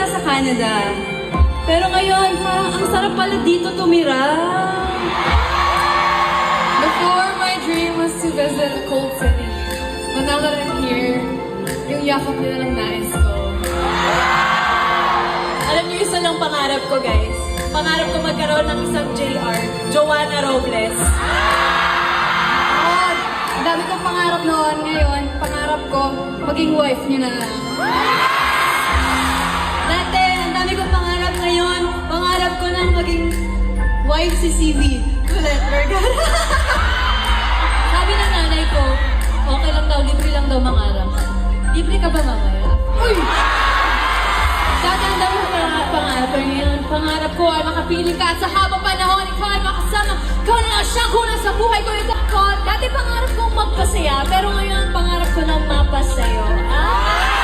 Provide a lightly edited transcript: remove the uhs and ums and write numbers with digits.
ka sa Canada. Pero ngayon, parang ang sarap pala dito tumira. Before, my dream was to visit a cold city. But now that I'm here, yung yakap nila ng nais ko. Alam niyo, isa lang pangarap ko, guys. Pangarap ko magkaroon ng isang JR, Joanna Robles. Oh, ang dami kong pangarap noon. Ngayon, pangarap ko, maging wife niyo na lang. Dati, ang dami kong pangarap ngayon. Pangarap ko nang maging wife si CV. Colette Vergara. Sabi ng nanay ko, okay lang daw, libre lang daw mangarap. Libre ka ba mamaya? Uy! Dati ang dami kong pangarap ngayon. Pangarap ko ay makapiling ka at sa habang panahon, ikaw ay makasama. Ikaw na lang siyang kuna sa buhay ko. Dati pangarap kong magpasaya, pero ngayon pangarap ko na mapasayo. Ah!